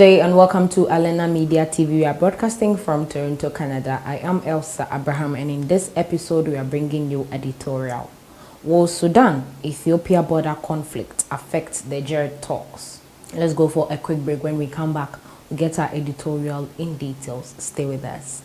day and welcome to Alena Media TV. We are broadcasting from Toronto, Canada. I am Elsa Abraham, and in this episode we are bringing you editorial. Will Sudan-Ethiopia border conflict affect the Jared talks? Let's go for a quick break. When we come back, we'll get our editorial in details. Stay with us.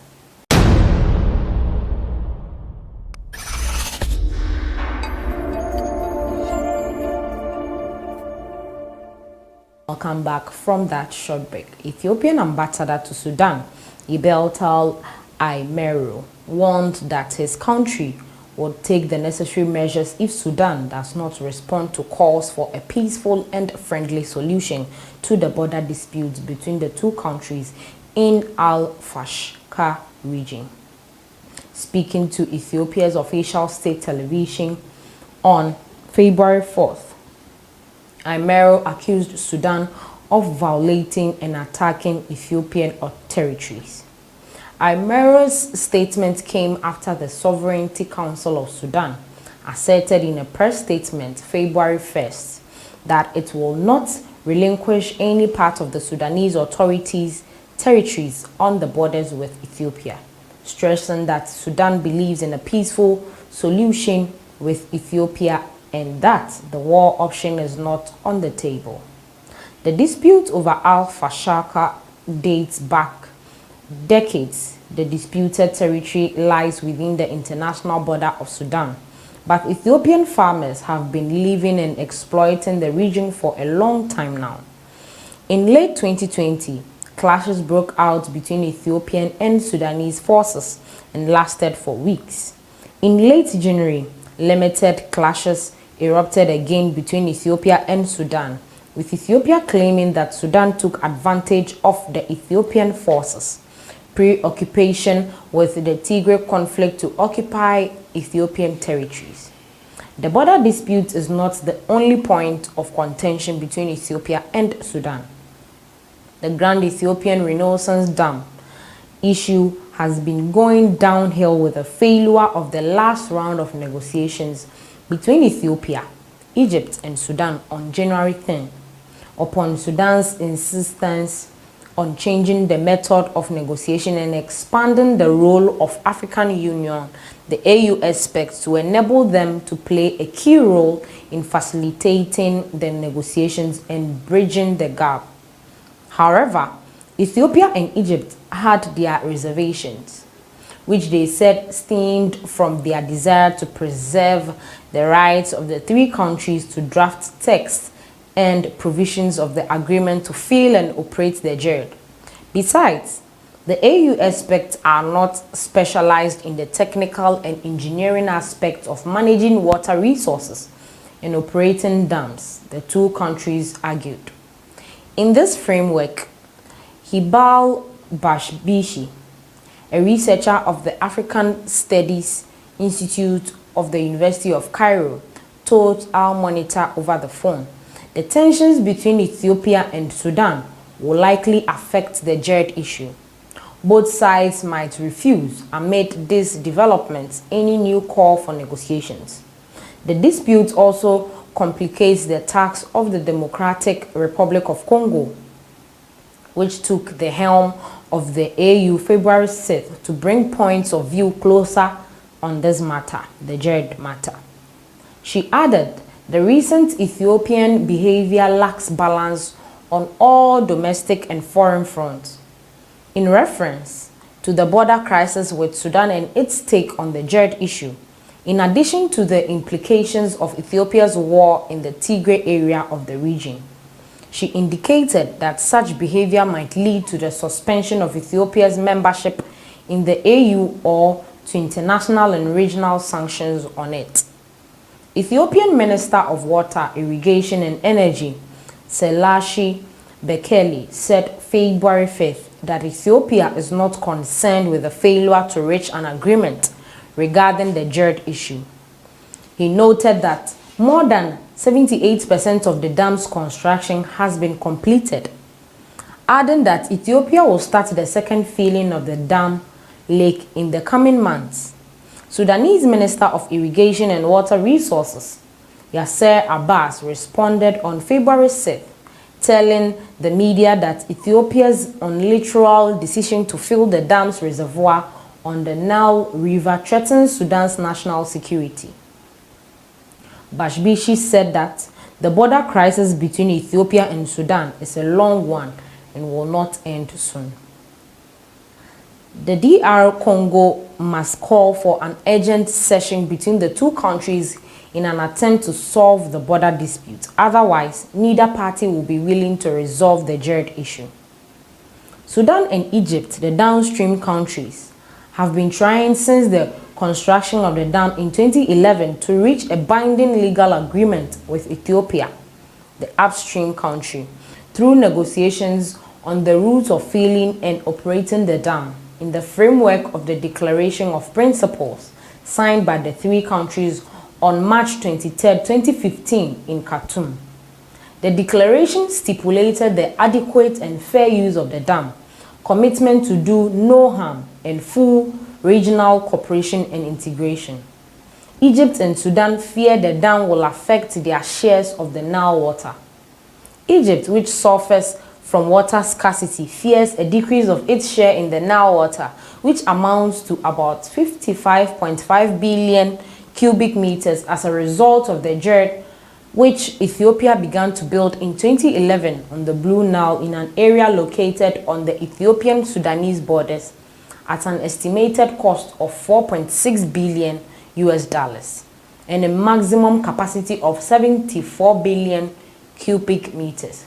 Welcome back from that short break. Ethiopian ambassador to Sudan, Ibeltal Aimeru, warned that his country would take the necessary measures if Sudan does not respond to calls for a peaceful and friendly solution to the border disputes between the two countries in Al-Fashqa region. Speaking to Ethiopia's official state television on February 4th, Aimeru accused Sudan of violating and attacking Ethiopian territories. Aimeru's statement came after the Sovereignty Council of Sudan asserted in a press statement February 1st that it will not relinquish any part of the Sudanese authorities' territories on the borders with Ethiopia, stressing that Sudan believes in a peaceful solution with Ethiopia and that the war option is not on the table. The dispute over Al-Fashqa dates back decades. The disputed territory lies within the international border of Sudan, but Ethiopian farmers have been living and exploiting the region for a long time now. In late 2020, clashes broke out between Ethiopian and Sudanese forces and lasted for weeks. In late January, limited clashes erupted again between Ethiopia and Sudan, with Ethiopia claiming that Sudan took advantage of the Ethiopian forces' preoccupation with the Tigray conflict to occupy Ethiopian territories. The border dispute is not the only point of contention between Ethiopia and Sudan. The Grand Ethiopian Renaissance Dam issue has been going downhill with the failure of the last round of negotiations between Ethiopia, Egypt, and Sudan on January 10, upon Sudan's insistence on changing the method of negotiation and expanding the role of African Union, the AU expects to enable them to play a key role in facilitating the negotiations and bridging the gap. However, Ethiopia and Egypt had their reservations, which they said stemmed from their desire to preserve the rights of the three countries to draft texts and provisions of the agreement to fill and operate the JERD. Besides, the AU experts are not specialized in the technical and engineering aspects of managing water resources and operating dams, the two countries argued. In this framework, Hibal Bashbishi, a researcher of the African Studies Institute of the University of Cairo, told our monitor over the phone, the tensions between Ethiopia and Sudan will likely affect the JERD issue. Both sides might refuse, amid these developments, any new call for negotiations. The dispute also complicates the task of the Democratic Republic of Congo, which took the helm of the AU February 6th to bring points of view closer on this matter, the JERD matter. She added, the recent Ethiopian behavior lacks balance on all domestic and foreign fronts. In reference to the border crisis with Sudan and its take on the JERD issue, in addition to the implications of Ethiopia's war in the Tigray area of the region, she indicated that such behavior might lead to the suspension of Ethiopia's membership in the AU or to international and regional sanctions on it. Ethiopian Minister of Water, Irrigation and Energy, Selashi Bekele, said February 5th that Ethiopia is not concerned with the failure to reach an agreement regarding the JERD issue. He noted that more than 78% of the dam's construction has been completed, adding that Ethiopia will start the second filling of the dam lake in the coming months. Sudanese Minister of Irrigation and Water Resources, Yasser Abbas, responded on February 6th, telling the media that Ethiopia's unilateral decision to fill the dam's reservoir on the Nile River threatens Sudan's national security. Bashbishi said that the border crisis between Ethiopia and Sudan is a long one and will not end soon. The DR Congo must call for an urgent session between the two countries in an attempt to solve the border dispute. Otherwise, neither party will be willing to resolve the jarred issue. Sudan and Egypt, the downstream countries, have been trying since the construction of the dam in 2011 to reach a binding legal agreement with Ethiopia, the upstream country, through negotiations on the route of filling and operating the dam in the framework of the Declaration of Principles signed by the three countries on March 23, 2015 in Khartoum. The declaration stipulated the adequate and fair use of the dam, commitment to do no harm, and full regional cooperation and integration. Egypt and Sudan fear the dam will affect their shares of the Nile water. Egypt, which suffers from water scarcity, fears a decrease of its share in the Nile water, which amounts to about 55.5 billion cubic meters as a result of the dredge which Ethiopia began to build in 2011 on the Blue Nile in an area located on the Ethiopian-Sudanese borders at an estimated cost of $4.6 billion and a maximum capacity of 74 billion cubic meters.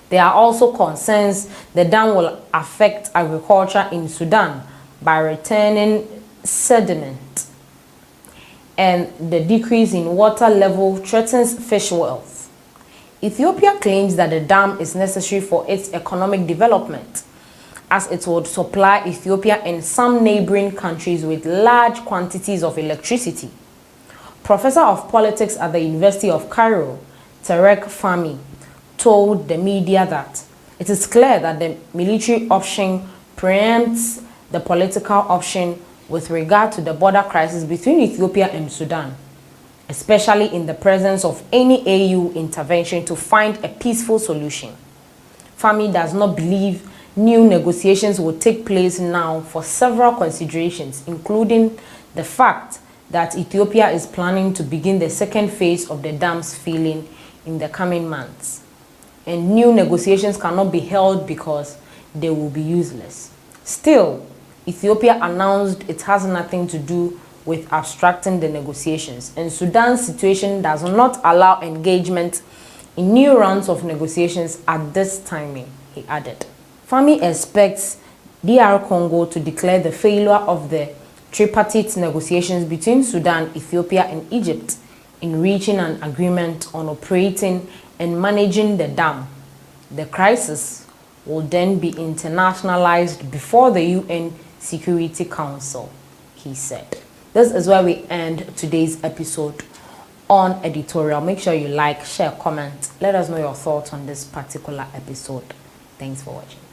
There are also concerns the dam will affect agriculture in Sudan by returning sediment, and the decrease in water level threatens fish wealth. Ethiopia claims that the dam is necessary for its economic development, as it would supply Ethiopia and some neighboring countries with large quantities of electricity. Professor of Politics at the University of Cairo, Tarek Fahmy, told the media that it is clear that the military option preempts the political option with regard to the border crisis between Ethiopia and Sudan, especially in the presence of any AU intervention to find a peaceful solution. Fahmy does not believe new negotiations will take place now for several considerations, including the fact that Ethiopia is planning to begin the second phase of the dam's filling in the coming months, and new negotiations cannot be held because they will be useless. Still, Ethiopia announced it has nothing to do with abstracting the negotiations, and Sudan's situation does not allow engagement in new rounds of negotiations at this timing, he added. Fahmy expects DR Congo to declare the failure of the tripartite negotiations between Sudan, Ethiopia, and Egypt in reaching an agreement on operating and managing the dam. The crisis will then be internationalized before the UN Security Council, he said. This is where we end today's episode on editorial. Make sure you like, share, comment. Let us know your thoughts on this particular episode. Thanks for watching.